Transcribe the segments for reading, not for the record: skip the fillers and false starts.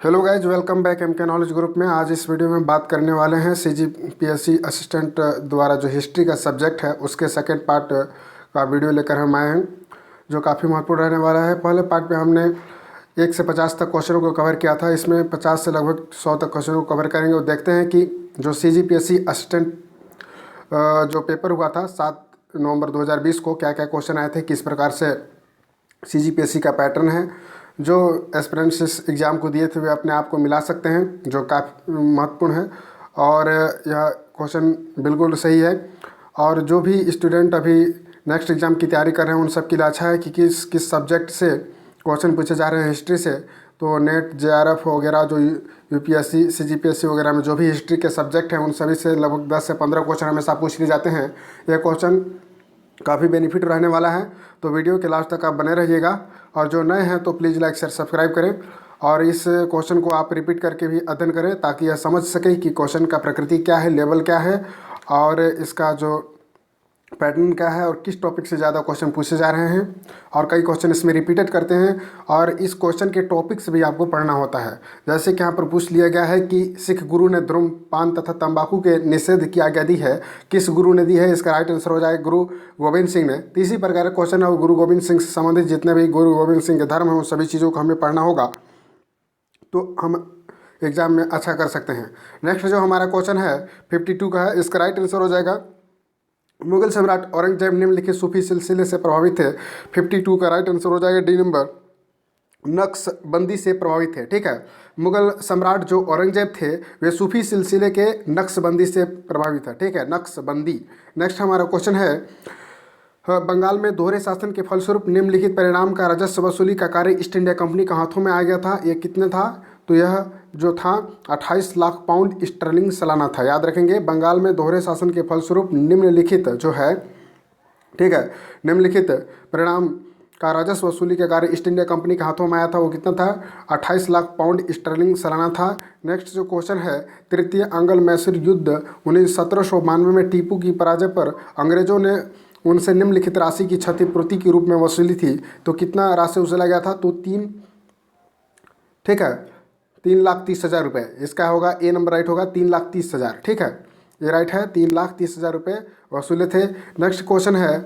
Hello guys, welcome back M K knowledge group में। आज इस वीडियो में बात करने वाले हैं CGPSC असिस्टेंट द्वारा जो हिस्ट्री का सब्जेक्ट है उसके सेकंड पार्ट का वीडियो लेकर हम आए हैं, जो काफ़ी महत्वपूर्ण रहने वाला है। पहले पार्ट में हमने 1 से 50 तक क्वेश्चनों को कवर किया था। इसमें 50 से लगभग 100 तक क्वेश्चनों को कवर करेंगे और देखते हैं कि जो CGPSC असिस्टेंट जो पेपर हुआ था 7 नवंबर 2020 को क्या क्या क्वेश्चन आए थे, किस प्रकार से CGPSC का पैटर्न है। जो एस्पिरेंट्स इस एग्ज़ाम को दिए थे वे अपने आप को मिला सकते हैं, जो काफ़ी महत्वपूर्ण है और यह क्वेश्चन बिल्कुल सही है। और जो भी स्टूडेंट अभी नेक्स्ट एग्ज़ाम की तैयारी कर रहे हैं उन सब के लिए अच्छा है कि किस सब्जेक्ट से क्वेश्चन पूछे जा रहे हैं हिस्ट्री से। तो नेट JRF वगैरह जो UPSC CGPSC वगैरह में जो भी हिस्ट्री के सब्जेक्ट हैं उन सभी से लगभग 10 से 15 क्वेश्चन हमेशा पूछ लिए जाते हैं। यह क्वेश्चन काफ़ी बेनिफिट रहने वाला है, तो वीडियो के लास्ट तक आप बने रहिएगा। और जो नए हैं तो प्लीज़ लाइक शेयर सब्सक्राइब करें और इस क्वेश्चन को आप रिपीट करके भी अध्ययन करें ताकि यह समझ सकें कि क्वेश्चन का प्रकृति क्या है, लेवल क्या है और इसका जो पैटर्न क्या है और किस टॉपिक से ज़्यादा क्वेश्चन पूछे जा रहे हैं। और कई क्वेश्चन इसमें रिपीटेड करते हैं और इस क्वेश्चन के टॉपिक्स भी आपको पढ़ना होता है। जैसे कि यहाँ पर पूछ लिया गया है कि सिख गुरु ने धूम्रपान तथा तंबाकू के निषेध की आज्ञा दी है, किस गुरु ने दी है? इसका राइट आंसर हो जाएगा गुरु गोविंद सिंह ने। इसी प्रकार का क्वेश्चन है, गुरु गोविंद सिंह से संबंधित जितने भी गुरु गोविंद सिंह के धर्म हैं उन सभी चीज़ों को हमें पढ़ना होगा तो हम एग्ज़ाम में अच्छा कर सकते हैं। नेक्स्ट जो हमारा क्वेश्चन है 52 का है, इसका राइट आंसर हो जाएगा मुगल सम्राट औरंगजेब निम्नलिखित सूफी सिलसिले से प्रभावित थे। 52 का राइट आंसर हो जाएगा डी नंबर, नक्शबंदी से प्रभावित है। ठीक है, मुगल सम्राट जो औरंगजेब थे वे सूफी सिलसिले के नक्शबंदी से प्रभावित है। ठीक है, नक्शबंदी। नेक्स्ट हमारा क्वेश्चन है, बंगाल में दोहरे शासन के फलस्वरूप निम्नलिखित परिणाम का राजस्व वसूली का कार्य ईस्ट इंडिया कंपनी के हाथों में आ गया था। यह कितने था? तो यह जो था 28 लाख पाउंड स्टर्लिंग सालाना था। याद रखेंगे, बंगाल में दोहरे शासन के फलस्वरूप निम्नलिखित जो है, ठीक है, निम्नलिखित परिणाम का राजस्व वसूली के कार्य ईस्ट इंडिया कंपनी के हाथों में आया था। वो कितना था? 28 लाख पाउंड स्टर्लिंग सालाना था। नेक्स्ट जो क्वेश्चन है, तृतीय अंगल मैसूर युद्ध 1792 में टीपू की पराजय पर अंग्रेजों ने उनसे निम्नलिखित राशि की क्षतिपूर्ति के रूप में वसूली थी। तो कितना राशि वसूला गया था? तो 3, ठीक है, 3,30,000 रुपये। इसका होगा ए नंबर राइट होगा, 3,30,000। ठीक है, ये राइट है, 3,30,000 रुपये वसूले थे। नेक्स्ट क्वेश्चन है,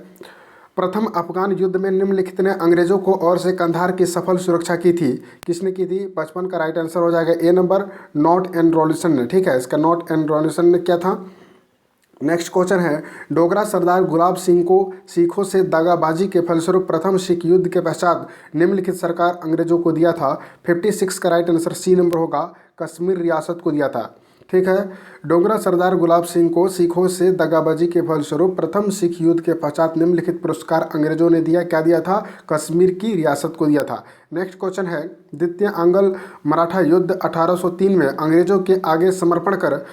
प्रथम अफगान युद्ध में निम्नलिखित ने अंग्रेजों को और से कंधार की सफल सुरक्षा की थी। किसने की थी? 55 का राइट आंसर हो जाएगा ए नंबर, नॉट एंड रॉलिसन ने। ठीक है, इसका नॉट एंड रॉलिसन ने क्या था? नेक्स्ट क्वेश्चन है, डोगरा सरदार गुलाब सिंह को सिखों से दगाबाजी के फलस्वरूप प्रथम सिख युद्ध के पश्चात निम्नलिखित सरकार अंग्रेजों को दिया था। 56 का राइट आंसर सी नंबर होगा, कश्मीर रियासत को दिया था। ठीक है, डोगरा सरदार गुलाब सिंह को सिखों से दगाबाजी के फलस्वरूप प्रथम सिख युद्ध के पश्चात निम्नलिखित पुरस्कार अंग्रेजों ने दिया। क्या दिया था? कश्मीर की रियासत को दिया था। नेक्स्ट क्वेश्चन है, द्वितीय अंगल मराठा युद्ध 1803 में अंग्रेजों के आगे समर्पण कर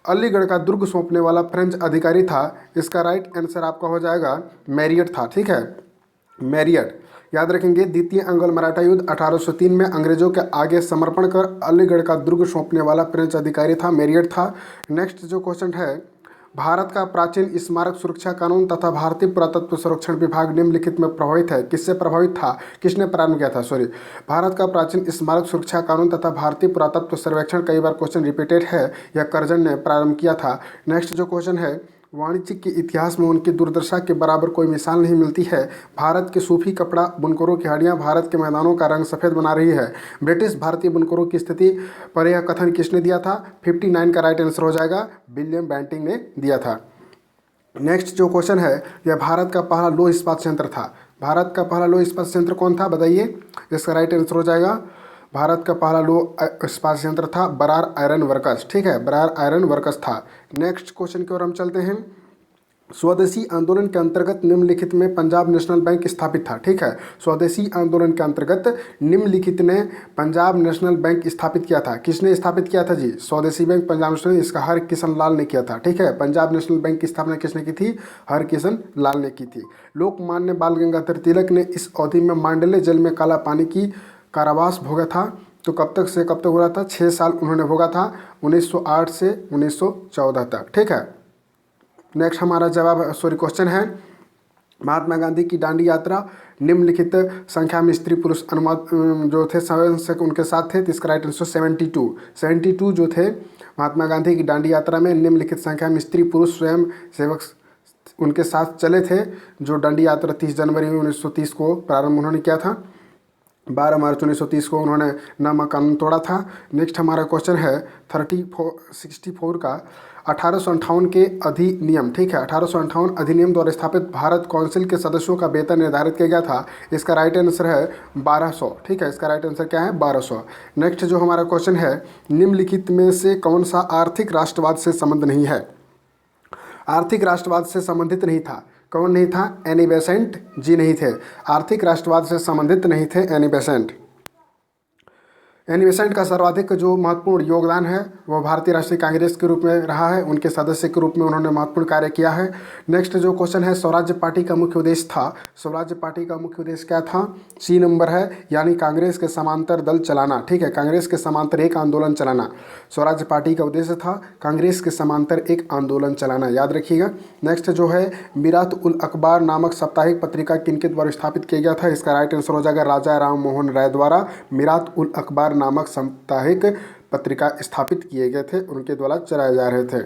अलीगढ़ का दुर्ग सौंपने वाला फ्रेंच अधिकारी था। इसका राइट आंसर आपका हो जाएगा मैरियट था। ठीक है, मैरियट। याद रखेंगे, द्वितीय अंगल मराठा युद्ध 1803 में अंग्रेजों के आगे समर्पण कर अलीगढ़ का दुर्ग सौंपने वाला फ्रेंच अधिकारी था, मैरियट था। नेक्स्ट जो क्वेश्चन है, भारत का प्राचीन स्मारक सुरक्षा कानून तथा भारतीय पुरातत्व संरक्षण विभाग निम्नलिखित में प्रभावित है। किससे प्रभावित था? किसने प्रारंभ किया था? सॉरी, भारत का प्राचीन स्मारक सुरक्षा कानून तथा भारतीय पुरातत्व सर्वेक्षण, कई बार क्वेश्चन रिपीटेड है, यह कर्जन ने प्रारंभ किया था। नेक्स्ट जो क्वेश्चन है, वाणिज्य के इतिहास में उनकी दुर्दशा के बराबर कोई मिसाल नहीं मिलती है। भारत के सूफी कपड़ा बुनकरों की हड्डियां भारत के मैदानों का रंग सफ़ेद बना रही है। ब्रिटिश भारतीय बुनकरों की स्थिति पर यह कथन किसने दिया था? 59 का राइट आंसर हो जाएगा, विलियम बेंटिंग ने दिया था। नेक्स्ट जो क्वेश्चन है, यह भारत का पहला लौह इस्पात संयंत्र था। भारत का पहला लौह इस्पात संयंत्र कौन था? बताइए। इसका राइट आंसर हो जाएगा, भारत का पहला लौह इस्पात संयंत्र था बरार आयरन वर्कस। ठीक है, बरार आयरन वर्कस था। नेक्स्ट क्वेश्चन की ओर हम चलते हैं, स्वदेशी आंदोलन के अंतर्गत निम्नलिखित में पंजाब नेशनल बैंक स्थापित था। ठीक है, स्वदेशी आंदोलन के अंतर्गत निम्नलिखित ने पंजाब नेशनल बैंक स्थापित किया था। किसने स्थापित किया था जी? स्वदेशी बैंक पंजाब नेशनल, इसका हरकिशन लाल ने किया था। ठीक है, पंजाब नेशनल बैंक की स्थापना किसने की थी? हरकिशन लाल ने की थी। लोकमान्य बाल गंगाधर तिलक ने इस अवधि में मांडले जेल में काला पानी की कारावास भोगा था। तो कब तक से कब तक हो रहा था? 6 साल उन्होंने भोगा था, 1908 से 1914 तक। ठीक है, नेक्स्ट हमारा जवाब क्वेश्चन है, महात्मा गांधी की दांडी यात्रा निम्नलिखित संख्या में स्त्री पुरुष अनुवाद जो थे संवेदनशक उनके साथ थे, तो इसका राइट आंसर 72 जो थे महात्मा गांधी की दांडी यात्रा में निम्नलिखित संख्या में स्त्री पुरुष स्वयं सेवक उनके साथ चले थे। जो दांडी यात्रा 30 जनवरी 1930 को प्रारंभ उन्होंने किया था, 12 मार्च 1930 को उन्होंने नमक कानून तोड़ा था। नेक्स्ट हमारा क्वेश्चन है 64 का 1858 के अधिनियम, ठीक है, 1858 अधिनियम द्वारा स्थापित भारत काउंसिल के सदस्यों का वेतन निर्धारित किया गया था। इसका राइट आंसर है 1200, ठीक है, इसका राइट आंसर क्या है 1200। नेक्स्ट जो हमारा क्वेश्चन है, निम्नलिखित में से कौन सा आर्थिक राष्ट्रवाद से संबंध नहीं है? आर्थिक राष्ट्रवाद से संबंधित नहीं था, कौन नहीं था? एनी बेसेंट जी नहीं थे, आर्थिक राष्ट्रवाद से संबंधित नहीं थे एनी बेसेंट। एनी बेसेंट का सर्वाधिक जो महत्वपूर्ण योगदान है वो भारतीय राष्ट्रीय कांग्रेस के रूप में रहा है, उनके सदस्य के रूप में उन्होंने महत्वपूर्ण कार्य किया है। नेक्स्ट जो क्वेश्चन है, स्वराज्य पार्टी का मुख्य उद्देश्य था, स्वराज्य पार्टी का मुख्य उद्देश्य क्या था? सी नंबर है, यानी कांग्रेस के समांतर दल चलाना, ठीक है, कांग्रेस के समांतर एक आंदोलन चलाना स्वराज्य पार्टी का उद्देश्य था, कांग्रेस के समांतर एक आंदोलन चलाना, याद रखिएगा। नेक्स्ट जो है, मीरात उल अखबार नामक साप्ताहिक पत्रिका किनके द्वारा स्थापित किया गया था? इसका राइट आंसर हो जाएगा राजा राम मोहन राय द्वारा मीरात उल अखबार नामक साप्ताहिक पत्रिका स्थापित किए गए थे, उनके द्वारा चलाए जा रहे थे।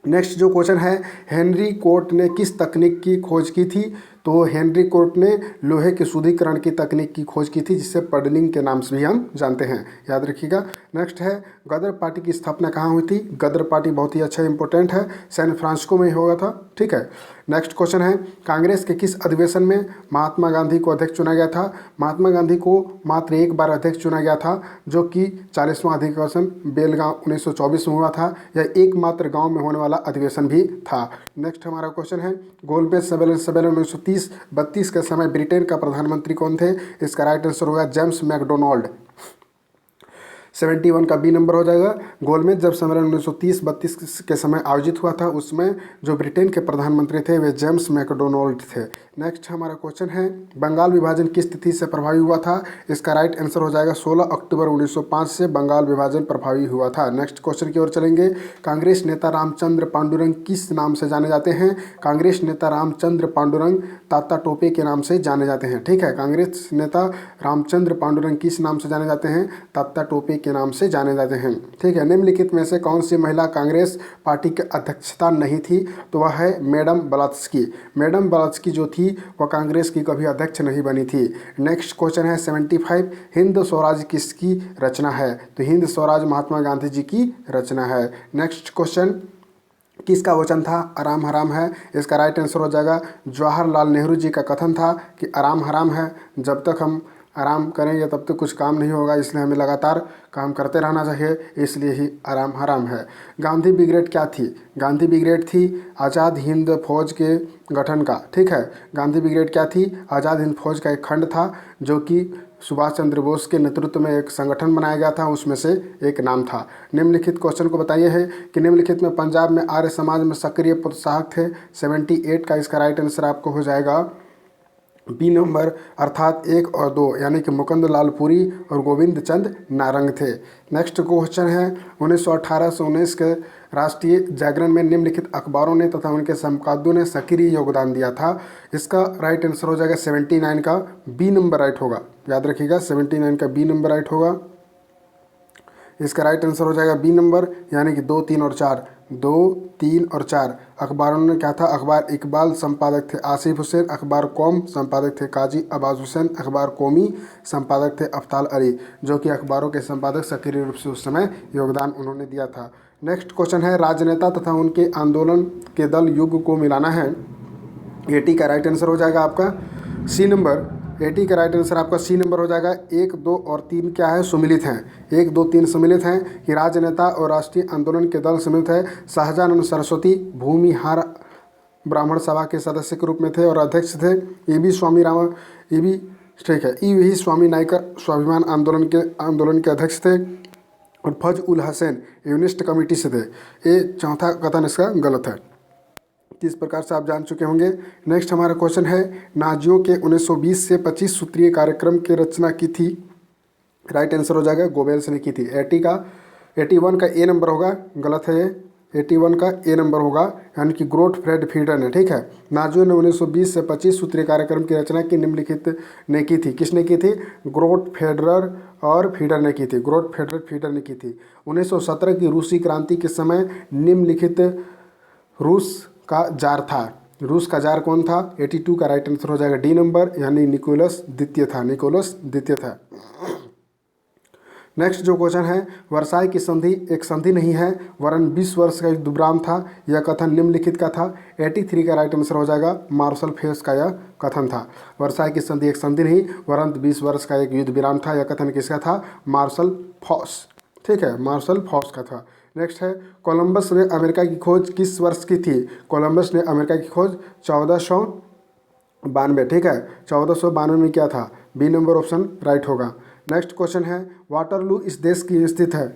नेक्स्ट जो क्वेश्चन है, हेनरी कोर्ट ने किस तकनीक की खोज की थी? तो हेनरी कोर्ट ने लोहे के शुद्धिकरण की तकनीक की खोज की थी, जिसे पडलिंग के नाम से भी हम जानते हैं, याद रखिएगा। नेक्स्ट है, गदर पार्टी की स्थापना कहाँ हुई थी? गदर पार्टी बहुत ही अच्छा इंपॉर्टेंट है, सैन फ्रांसिस्को में ही होगा था, ठीक है। नेक्स्ट क्वेश्चन है, कांग्रेस के किस अधिवेशन में महात्मा गांधी को अध्यक्ष चुना गया था? महात्मा गांधी को मात्र एक बार अध्यक्ष चुना गया था, जो कि 40वां अधिवेशन बेलगांव 1924 में हुआ था। यह एकमात्र गांव में होने वाला अधिवेशन भी था। नेक्स्ट हमारा क्वेश्चन है, गोलमेज सम्मेलन 1930-32 के समय ब्रिटेन का प्रधानमंत्री कौन थे? इसका राइट आंसर होगा जेम्स मैकडोनाल्ड। 71 का बी नंबर हो जाएगा। गोलमेज जब सम्मेलन 1930-32 के समय आयोजित हुआ था, उसमें जो ब्रिटेन के प्रधानमंत्री थे वे जेम्स मैकडोनाल्ड थे। नेक्स्ट हमारा क्वेश्चन है, बंगाल विभाजन किस तिथि से प्रभावी हुआ था? इसका राइट आंसर हो जाएगा 16 अक्टूबर 1905 से बंगाल विभाजन प्रभावी हुआ था। नेक्स्ट क्वेश्चन की ओर चलेंगे, कांग्रेस नेता रामचंद्र पांडुरंग किस नाम से जाने जाते हैं? कांग्रेस नेता रामचंद्र पांडुरंग तात्या टोपे के नाम से जाने जाते हैं, ठीक है। कांग्रेस नेता रामचंद्र पांडुरंग किस नाम से जाने जाते हैं? तात्या टोपे के नाम से जाने जाते हैं, ठीक है। निम्नलिखित में से कौन सी महिला कांग्रेस पार्टी की अध्यक्षता नहीं थी? तो वह है मैडम ब्लात्स्की। मैडम ब्लात्स्की जो थी वह कांग्रेस की कभी अध्यक्ष नहीं बनी थी। नेक्स्ट क्वेश्चन है 75, हिंद स्वराज किसकी रचना है? तो हिंद स्वराज महात्मा गांधी जी की रचना है। नेक्स्ट क्वेश्चन, किसका वचन था आराम हराम है? इसका राइट आंसर हो जाएगा जवाहरलाल नेहरू जी का कथन था कि आराम हराम है, जब तक हम आराम करेंगे तब तक कुछ काम नहीं होगा, इसलिए हमें लगातार काम करते रहना चाहिए, इसलिए ही आराम हराम है। गांधी ब्रिगेड क्या थी? गांधी ब्रिगेड थी आज़ाद हिंद फौज के गठन का, ठीक है। गांधी ब्रिगेड क्या थी? आज़ाद हिंद फौज का एक खंड था, जो कि सुभाष चंद्र बोस के नेतृत्व में एक संगठन बनाया गया था, उसमें से एक नाम था। निम्नलिखित क्वेश्चन को बताइए है कि निम्नलिखित में पंजाब में आर्य समाज में सक्रिय प्रोत्साहक थे। 78 का इसका राइट आंसर आपको हो जाएगा बी नंबर, अर्थात 1 और 2, यानी कि मुकुंद लाल पुरी और गोविंद चंद नारंग थे। नेक्स्ट क्वेश्चन है 1918 से 19 के राष्ट्रीय जागरण में निम्नलिखित अखबारों ने तथा उनके संपादकों ने सक्रिय योगदान दिया था। इसका राइट आंसर हो जाएगा 79 का बी नंबर राइट होगा, याद रखिएगा 79 का बी नंबर राइट होगा। इसका राइट आंसर हो जाएगा बी नंबर, यानी कि 2, 3 और 4, 2, 3 और 4 अखबारों ने क्या था? अखबार इकबाल संपादक थे आसिफ हुसैन, अखबार कौम संपादक थे काजी अब्बास हुसैन, अखबार कौमी संपादक थे अफ्ताल अली, जो कि अखबारों के संपादक सक्रिय रूप से उस समय योगदान उन्होंने दिया था। नेक्स्ट क्वेश्चन है, राजनेता तथा उनके आंदोलन के दल युग को मिलाना है। 80 का राइट आंसर हो जाएगा आपका सी नंबर। 80 का राइट आंसर आपका सी नंबर हो जाएगा। 1, 2 और 3 क्या है? सुमिलित हैं। 1, 2, 3 सम्मिलित हैं कि राजनेता और राष्ट्रीय आंदोलन के दल सम्मिलित है। शाहजानंद सरस्वती भूमिहार ब्राह्मण सभा के सदस्य के रूप में थे और अध्यक्ष थे। ईवी स्वामी नायकर स्वाभिमान आंदोलन के अध्यक्ष थे और फज उल हसैन यूनिस्ट कमेटी से थे। ये चौथा कथन इसका गलत है। इस प्रकार से आप जान चुके होंगे। नेक्स्ट हमारा क्वेश्चन है, नाजियों के 1920 से 25 सूत्रीय कार्यक्रम की रचना की थी। राइट आंसर हो जाएगा गोबेल्स ने की थी। 81 का ए नंबर होगा, गलत है ये। 81 का ए नंबर होगा, यानी कि गोटफ्रेड फीडर ने, ठीक है। नाजियों ने 1920 से 25 सूत्रीय कार्यक्रम की रचना की निम्नलिखित ने की थी। किसने की थी? गोटफ्रेडर और फीडर ने की थी। गोटफ्रेडर फीडर ने की थी। 1917 की रूसी क्रांति के समय निम्नलिखित रूस का जार था। रूस का जार कौन था? 82 का राइट आंसर हो जाएगा डी नंबर, यानी निकोलस द्वितीय था। निकोलस द्वितीय था। नेक्स्ट जो क्वेश्चन है, वर्साई की संधि एक संधि नहीं है वरन 20 वर्ष का युद्ध विराम था। यह कथन निम्नलिखित का था। 83 का राइट आंसर हो जाएगा मार्शल फेस का यह कथन था। वर्साई की संधि एक संधि नहीं वरन 20 वर्ष का एक युद्ध विराम था। यह कथन किसका था? मार्शल फॉस, ठीक है, मार्शल फॉस का था। नेक्स्ट है, कोलंबस ने अमेरिका की खोज किस वर्ष की थी? कोलंबस ने अमेरिका की खोज 1492, ठीक है, 1492 में क्या था? बी नंबर ऑप्शन राइट होगा। नेक्स्ट क्वेश्चन है, वाटरलू इस देश की स्थित है?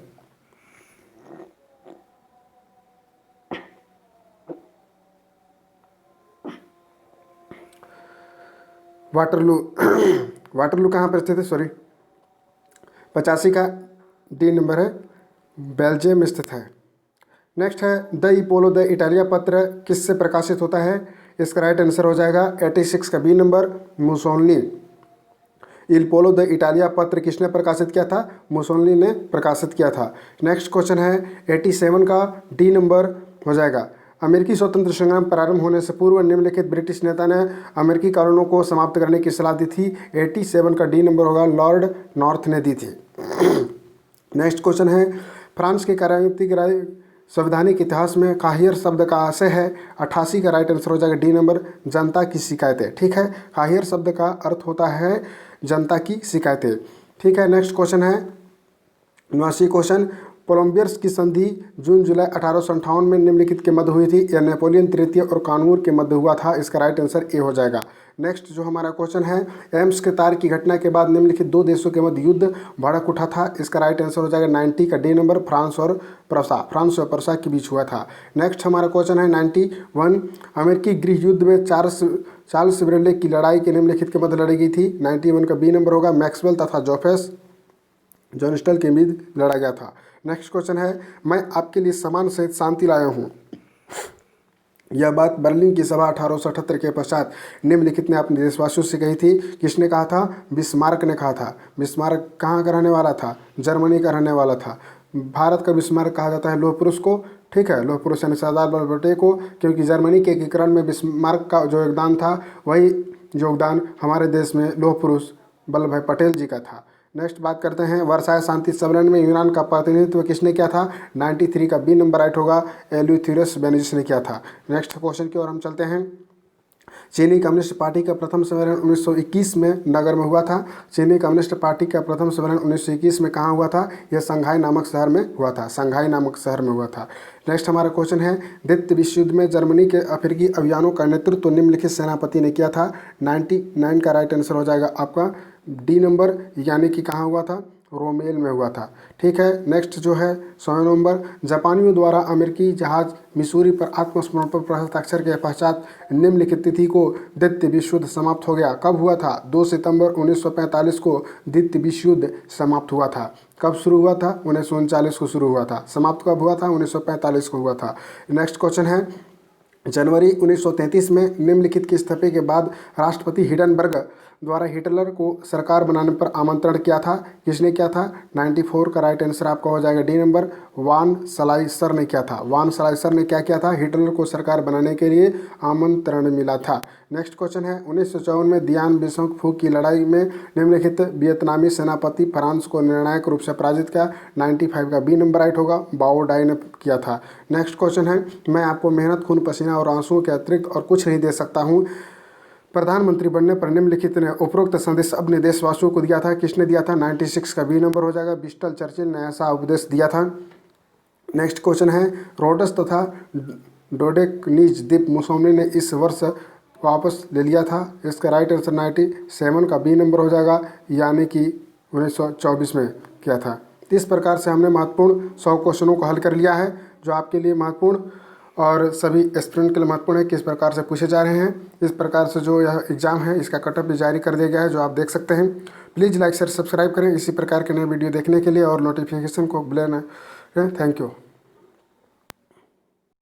वाटरलू वाटरलू कहाँ पर स्थित है? सॉरी, 85 का डी नंबर है, बेल्जियम में स्थित है। नेक्स्ट है, द इपोलो द इटालिया पत्र किससे प्रकाशित होता है? इसका राइट आंसर हो जाएगा 86 का B number, Mussolini. Il Popolo d' Italia पत्र किसने प्रकाशित किया था? मुसोलिनी ने प्रकाशित किया था। नेक्स्ट क्वेश्चन है, 87 का डी नंबर हो जाएगा। अमेरिकी स्वतंत्र संग्राम प्रारंभ होने से पूर्व निम्नलिखित ब्रिटिश नेता ने अमेरिकी कानूनों को समाप्त करने की सलाह दी थी। 87 का डी नंबर होगा, लॉर्ड नॉर्थ ने दी थी। नेक्स्ट क्वेश्चन है, फ्रांस के कार्यान्वित संवैधानिक इतिहास में काहियर शब्द का आशय है। 88 का राइट आंसर हो जाएगा डी नंबर, जनता की शिकायतें, ठीक है। काहियर शब्द का अर्थ होता है जनता की शिकायतें, ठीक है। नेक्स्ट क्वेश्चन है, 89 क्वेश्चन, कोलंबियर्स की संधि जून जुलाई 1858 में निम्नलिखित के मध्य हुई थी। यह नेपोलियन तृतीय और कानूर के मध्य हुआ था। इसका राइट आंसर ए हो जाएगा। नेक्स्ट जो हमारा क्वेश्चन है, एम्स के तार की घटना के बाद निम्नलिखित दो देशों के मध्य युद्ध भड़क उठा था। इसका राइट आंसर हो जाएगा 90 का डी नंबर, फ्रांस और प्रसा। फ्रांस और प्रसा के बीच हुआ था। नेक्स्ट हमारा क्वेश्चन है 91, अमेरिकी गृह युद्ध में चार्ल्स ब्रेले की लड़ाई के निम्नलिखित के मध्य लड़ी गई थी। 91 का बी नंबर होगा, मैक्सवेल तथा जोफेस जॉनस्टन के बीच लड़ा गया था। नेक्स्ट क्वेश्चन है, मैं आपके लिए समान सहित शांति लाया हूँ। यह बात बर्लिन की सभा 1878 के पश्चात निम्नलिखित ने अपने देशवासियों से कही थी। किसने कहा था? बिस्मार्क ने कहा था। बिस्मार्क कहाँ का रहने वाला था? जर्मनी का रहने वाला था। भारत का बिस्मार्क कहा जाता है लौह पुरुष को, ठीक है, लौह पुरुष यानी सरदार वल्लभ भाई पटेल को, क्योंकि जर्मनी के एकीकरण में बिस्मार्क का जो योगदान था वही योगदान हमारे देश में लौह पुरुष वल्लभ भाई पटेल जी का था। नेक्स्ट बात करते हैं, वर्साय शांति सम्मेलन में यूनान का प्रतिनिधित्व किसने किया था? 93 का बी नंबर राइट होगा, एल्यूथेरस बेनिस ने किया था। नेक्स्ट क्वेश्चन की ओर हम चलते हैं। चीनी कम्युनिस्ट पार्टी का प्रथम सम्मेलन 1921 में नगर में हुआ था। चीनी कम्युनिस्ट पार्टी का प्रथम सम्मेलन 1921 में कहाँ हुआ था? यह शंघाई नामक शहर में हुआ था। शंघाई नामक शहर में हुआ था। नेक्स्ट हमारा क्वेश्चन है, द्वितीय विश्व युद्ध में जर्मनी के अफ्रीकी अभियानों का नेतृत्व निम्नलिखित सेनापति ने किया था। 99 का राइट आंसर हो जाएगा आपका डी नंबर, यानी कि कहाँ हुआ था? रोमेल में हुआ था, ठीक है। नेक्स्ट जो है 100 नंबर, जापानियों द्वारा अमेरिकी जहाज मिसूरी पर आत्मसमर्पण पर हस्ताक्षर के पश्चात निम्नलिखित तिथि को द्वितीय विश्व युद्ध समाप्त हो गया। कब हुआ था? 2 सितंबर 1945 को द्वितीय विश्व युद्ध समाप्त हुआ था। कब शुरू हुआ था? 1939 को शुरू हुआ था। समाप्त कब हुआ था? 1945 को हुआ था। नेक्स्ट क्वेश्चन है, जनवरी 1933 में निम्नलिखित की इस्तीफे के बाद राष्ट्रपति हिंडनबर्ग द्वारा हिटलर को सरकार बनाने पर आमंत्रण किया था। किसने किया था? 94 का राइट आंसर आपका हो जाएगा डी नंबर, वान सलाइसर ने किया था। वान सलाइसर ने क्या किया था? हिटलर को सरकार बनाने के लिए आमंत्रण मिला था। नेक्स्ट क्वेश्चन है, 1954 में दियान बिसोंग फू की लड़ाई में निम्नलिखित वियतनामी सेनापति फ्रांस को निर्णायक रूप से पराजित किया। 95 का बी नंबर राइट होगा, बाओ डाई ने किया था। नेक्स्ट क्वेश्चन है, मैं आपको मेहनत, खून पसीना और आंसुओं के अतिरिक्त और कुछ नहीं दे सकता हूँ। प्रधानमंत्री बनने पर निम्नलिखित ने उपरोक्त संदेश अपने देशवासियों को दिया था। किसने दिया था? 96 का बी नंबर हो जाएगा, विंस्टन चर्चिल ने ऐसा उपदेश दिया था। नेक्स्ट क्वेश्चन है, रोडस तथा डोडेकनीज द्वीप मुसोलिनी ने इस वर्ष वापस ले लिया था। इसका राइट आंसर 97 का बी नंबर हो जाएगा, यानी कि 1924 में किया था। इस प्रकार से हमने महत्वपूर्ण 100 क्वेश्चनों को हल कर लिया है, जो आपके लिए महत्वपूर्ण और सभी एस्पिरेंट के लिए महत्वपूर्ण है, किस प्रकार से पूछे जा रहे हैं। इस प्रकार से जो यह एग्ज़ाम है इसका कटअप भी जारी कर दिया गया है, जो आप देख सकते हैं। प्लीज़ लाइक शेयर सब्सक्राइब करें इसी प्रकार के नए वीडियो देखने के लिए और नोटिफिकेशन को बेल न। Thank you.